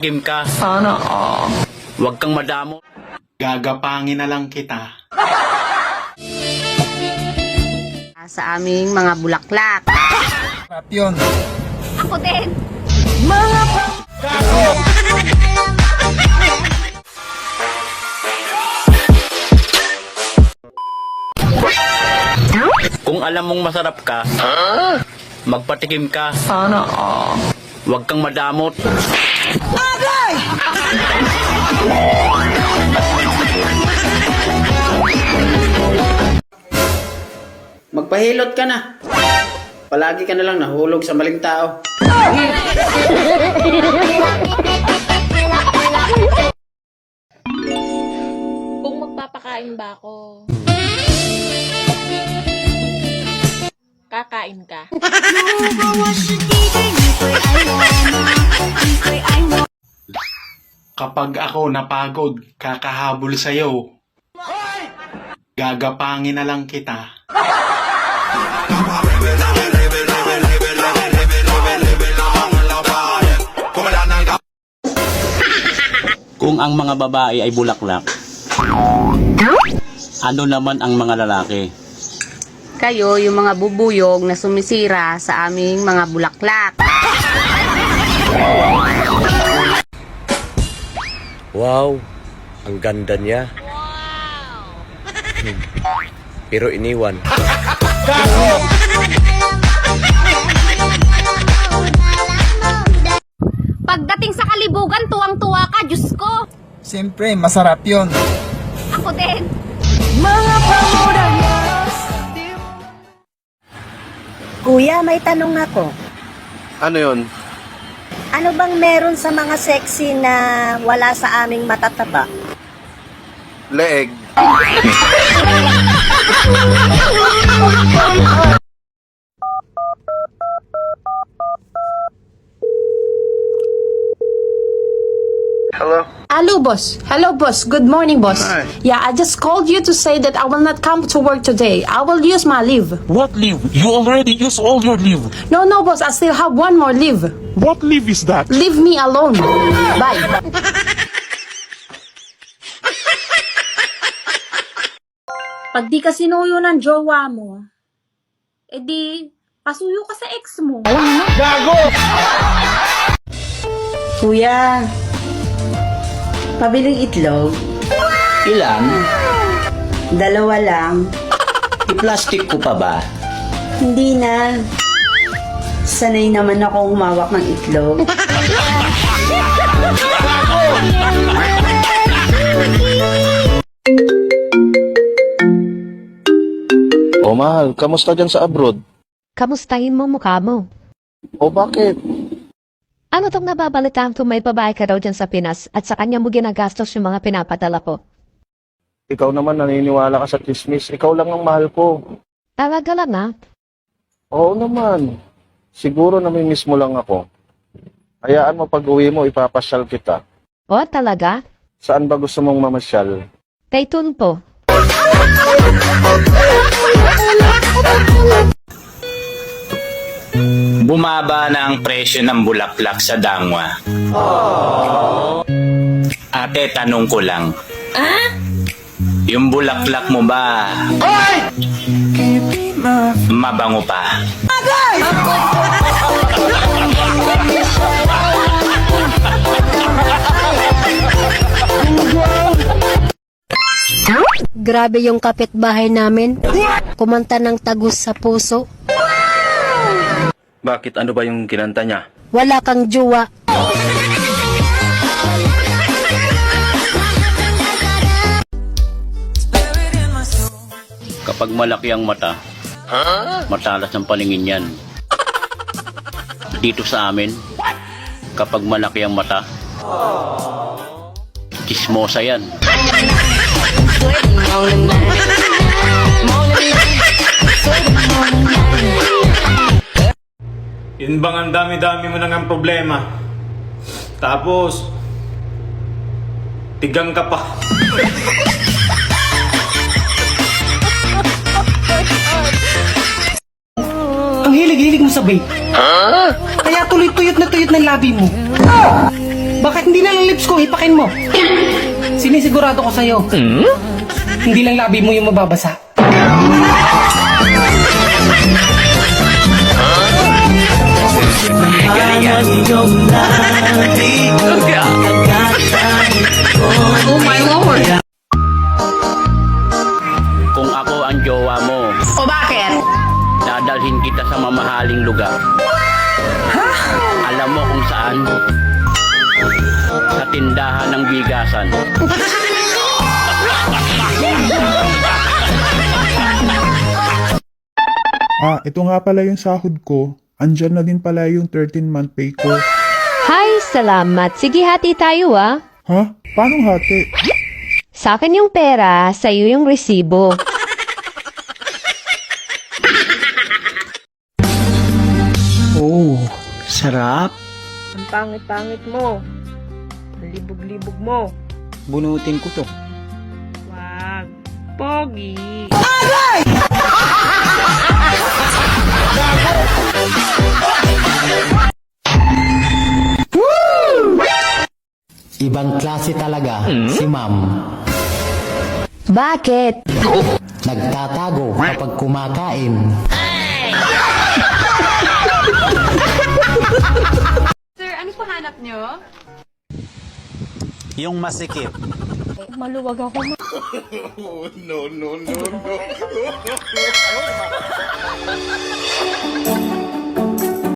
Game ka. Sana all. Huwag kang madamo. Gagapangin na lang kita. Sa aming mga bulaklak. Sarap yun. Ako din. Kung alam mong masarap ka, magpatikim ka. Sana all. Huwag kang madamot. Magpahilot ka na. Palagi ka na lang nahulog sa maling tao. Kung magpapakain ba ako, kakain ka. Kapag ako napagod, kakahabol sa'yo. Gagapangin na lang kita. Kung ang mga babae ay bulaklak, ano naman ang mga lalaki? Kayo, yung mga bubuyog na sumisira sa aming mga bulaklak. Wow, ang ganda niya. Pero iniwan. Pagdating sa kalibugan, tuwang-tuwa ka, Diyos ko. Siyempre, masarap yun. Ako din. Kuya, may tanong ako. Ano yon? Ano bang meron sa mga sexy na wala sa aming matataba? Leeg. Hello? Hello, boss. Hello, boss. Good morning, boss. Hi. Yeah, I just called you to say that I will not come to work today. I will use my leave. What leave? You already used all your leave. No, boss. I still have one more leave. What leave is that? Leave me alone. Bye. Pag di ka sinuyo ng jowa mo, edi, pasuyo ka sa ex mo. Kuya, pabiling itlog. Ilan? 2 lang. I-plastic ko pa ba? Hindi na. Sanay naman ako humawak ng itlog. O mahal, kamusta dyan sa abroad? Kamustahin mo mukha mo? O bakit? Ano tong nababalitaan kung may babae ka daw dyan sa Pinas at sa kanya mo ginagastos yung mga pinapadala ko? Ikaw naman naniniwala ka sa chismis. Ikaw lang ang mahal ko. Talaga lang na. Oo naman. Siguro namimiss mo lang ako. Hayaan mo pag uwi mo, ipapasyal kita. O talaga? Saan ba gusto mong mamasyal? Kay Tunpo. Bumaba na ang presyo ng bulaklak sa Dangwa. Ate, tanong ko lang. Yung bulaklak mo ba mabango pa? Grabe yung kapitbahay namin. Kumanta ng tagus sa puso. Bakit? Ano ba yung kinanta niya? Wala kang jowa. Kapag malaki ang mata, matalas ang paningin yan. Dito sa amin, kapag malaki ang mata, chismosa yan. Yun bang ang dami-dami mo nang ang problema? Tapos, tigang ka pa. Ang hilig-hilig mo sa vape. Kaya tuloy tuyot na tuyot ng labi mo. Bakit hindi na lang lips ko hipakin mo? Sinisigurado ko sa'yo. Hindi lang labi mo yung mababasa. Oh my Lord! Kung ako ang jowa mo, O bakit? dadalhin kita sa mamahaling lugar. Alam mo kung saan? Sa tindahan ng bigasan. Ito nga pala yung sahod ko. Andyan na din pala yung 13-month pay ko. Hi, salamat. Sige, hati tayo ah. Ha? Paano hati? Sa akin yung pera, sa iyo yung resibo. Oh, sarap. Ang pangit-pangit mo. Ang libog-libog mo. Bunutin ko to. Wag. Pogi. Ibang klase talaga si ma'am. Bakit? Nagtatago kapag kumakain. Sir, ano po hanap nyo? Yung masikip. Maluwag ako. No, no, no, no.